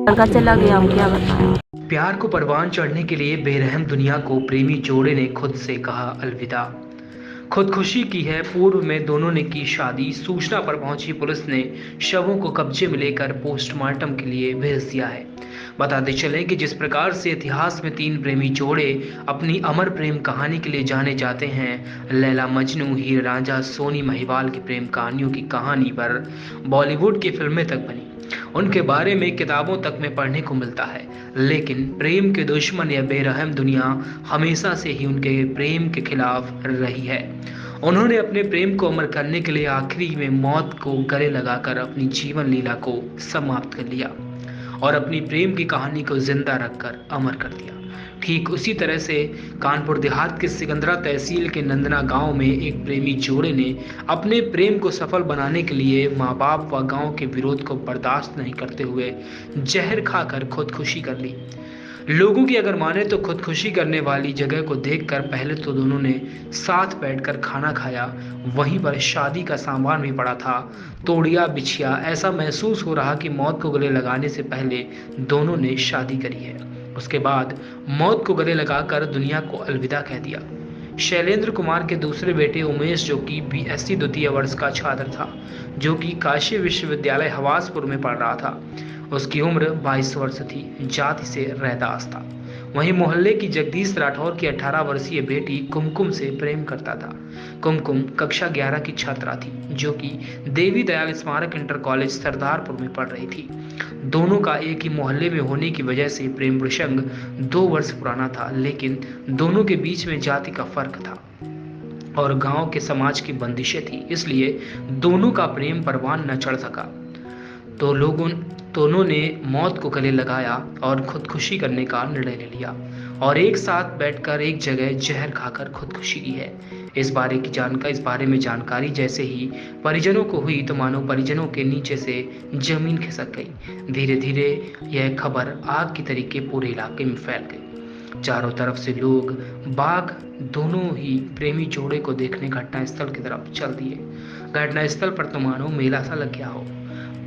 लड़का चला गया, हम क्या बताएं। प्यार को परवान चढ़ने के लिए बेरहम दुनिया को प्रेमी जोड़े ने खुद से कहा अलविदा। खुदकुशी की है। पूर्व में दोनों ने की शादी। सूचना पर पहुंची पुलिस ने शवों को कब्जे में लेकर पोस्टमार्टम के लिए भेज दिया है। बताते चले कि जिस प्रकार से इतिहास में तीन प्रेमी जोड़े अपनी अमर प्रेम कहानी के लिए जाने जाते हैं, लैला मजनू, हीर रांझा, सोनी महिवाल की प्रेम कहानियों की कहानी पर बॉलीवुड की फिल्में तक बनी, उनके बारे में किताबों तक में पढ़ने को मिलता है। लेकिन प्रेम के दुश्मन या बेरहम दुनिया हमेशा से ही उनके प्रेम के खिलाफ रही है। उन्होंने अपने प्रेम को अमर करने के लिए आखिरी में मौत को गले लगाकर अपनी जीवन लीला को समाप्त कर लिया और अपनी प्रेम की कहानी को जिंदा रखकर अमर कर दिया। ठीक उसी तरह से कानपुर देहात के सिकंदरा तहसील के नंदना गांव में एक प्रेमी जोड़े ने अपने प्रेम को सफल बनाने के लिए माँ बाप व गांव के विरोध को बर्दाश्त नहीं करते हुए जहर खाकर खुदकुशी कर ली। लोगों की अगर माने तो खुदकुशी करने वाली जगह को देखकर पहले तो दोनों ने साथ बैठकर खाना खाया, वहीं पर शादी का सामान भी पड़ा था, तोड़िया बिछिया। ऐसा महसूस हो रहा कि मौत को गले लगाने से पहले दोनों ने शादी करी है। उसके बाद मौत को गले लगाकर दुनिया को अलविदा कह दिया। शैलेंद्र कुमार के दूसरे बेटे उमेश, जो कि BSc द्वितीय वर्ष का छात्र था, जो कि काशी विश्वविद्यालय हवासपुर में पढ़ रहा था, उसकी उम्र 22 वर्ष थी, जाति से रैदास था। वहीं मोहल्ले की जगदीश राठौर की 18 वर्षीय बेटी कुमकुम से प्रेम करता था। कुमकुम कक्षा 11 की छात्रा थी, जो कि देवी दयाल स्मारक इंटर कॉलेज सरदारपुर में पढ़ रही थी। दोनों का एक ही मोहल्ले में होने की वजह से प्रेम प्रसंग 2 वर्ष पुराना था, लेकिन दोनों के बीच में जाति का फर्क था और गांव के समाज की बंदिशें थी, इसलिए दोनों का प्रेम परवान न चढ़ सका। तो दोनों ने मौत को गले लगाया और खुदकुशी करने का निर्णय ले लिया और एक साथ बैठकर एक जगह जहर खाकर खुदकुशी की है। इस बारे में जानकारी जैसे ही परिजनों को हुई तो मानो परिजनों के नीचे से जमीन खिसक गई। धीरे धीरे यह खबर आग की तरीके पूरे इलाके में फैल गई। चारों तरफ से लोग बाग दोनों ही प्रेमी जोड़े को देखने घटनास्थल की तरफ चल दिए। घटनास्थल पर तो मानो मेला सा लग गया हो।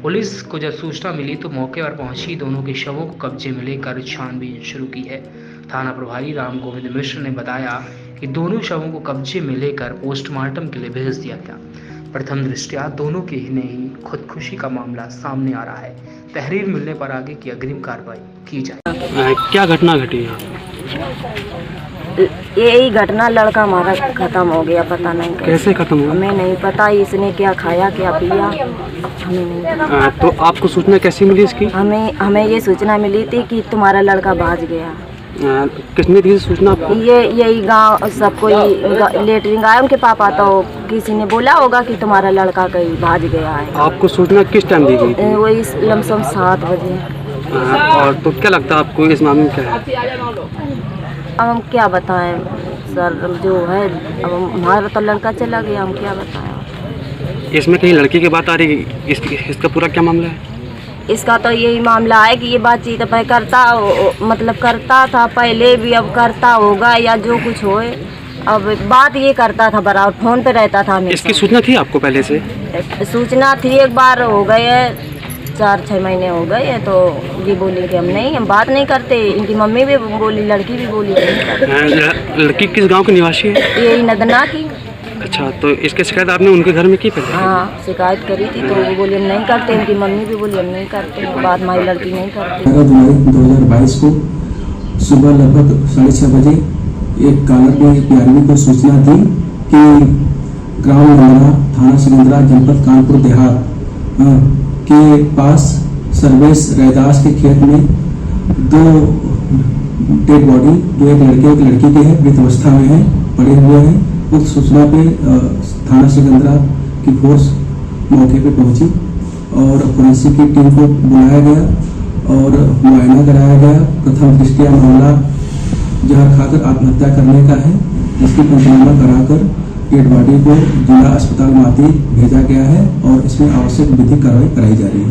पुलिस को जब सूचना मिली तो मौके पर पहुंची दोनों के शवों को कब्जे में लेकर छानबीन शुरू की है। थाना प्रभारी राम गोविंद मिश्र ने बताया कि दोनों शवों को कब्जे में लेकर पोस्टमार्टम के लिए भेज दिया गया। प्रथम दृष्टया दोनों के ही नहीं खुदकुशी का मामला सामने आ रहा है। तहरीर मिलने पर आगे की अग्रिम कार्रवाई की जाए। क्या घटना घटी है? यही घटना, लड़का हमारा खत्म हो गया, पता नहीं कैसे खत्म हुआ? हमें नहीं पता, इसने क्या खाया क्या पिया, हमें नहीं। तो आपको सूचना कैसी मिली इसकी? हमें ये सूचना मिली थी कि तुम्हारा लड़का भाग गया। किसने दी सूचना आपको? यही गांव सब कोई लेटरिंग आया, उनके पापा, तो किसी ने बोला होगा कि तुम्हारा लड़का कहीं भाग गया है। आपको सूचना किस टाइम दी गई थी? वही लमसम 7 बजे। और तो क्या लगता है आपको इस मामले में क्या है? अब हम क्या बताएं सर, जो है अब हमारा तो लड़का चला गया, हम क्या बताएं। इसमें कहीं लड़की की बात आ रही है? इसका पूरा क्या मामला है? इसका तो यही मामला है कि ये बातचीत करता था पहले भी, अब करता होगा या जो कुछ होए, अब बात ये करता था बराबर, फोन पे रहता था हमेशा। इसकी सूचना थी आपको पहले से? सूचना थी, एक बार हो गए 4-6 महीने हो गए हैं, तो ये बोली कि हम बात नहीं करते। इनकी मम्मी भी बोली, लड़की भी बोली। लड़की किस गांव की निवासी है? यही नदना की। अच्छा, तो इसकी शिकायत आपने उनके घर में की पहले? हाँ, शिकायत करी थी, तो वो बोली हम नहीं करते। इनकी मम्मी भी बोली हम नहीं करते, बात हमारी लड़की नहीं करती। 11 जुलाई 2022 को सुबह लगभग 6:30 बजे एक कालर में एक आदमी को सूचना दी कि ग्राम नंदना, थाना सिकंदरा, जनपद कानपुर देहात के पास सर्वेश रैदास के खेत में 2 डेड बॉडी, जो एक लड़के एक लड़की के हैं, मृत अवस्था में है, पड़े हुए हैं। उस सूचना पे थाना सिकंदरा की फोर्स मौके पे पहुंची और फोरेंसिक की टीम को बुलाया गया और मुआयना कराया गया। प्रथम दृष्टया मामला जहर खाकर आत्महत्या करने का है, जिसकी पंचनामा कराकर डेड बॉडी को जिला अस्पताल माती भेजा गया है और इसमें आवश्यक विधिक कार्रवाई कराई जा रही है।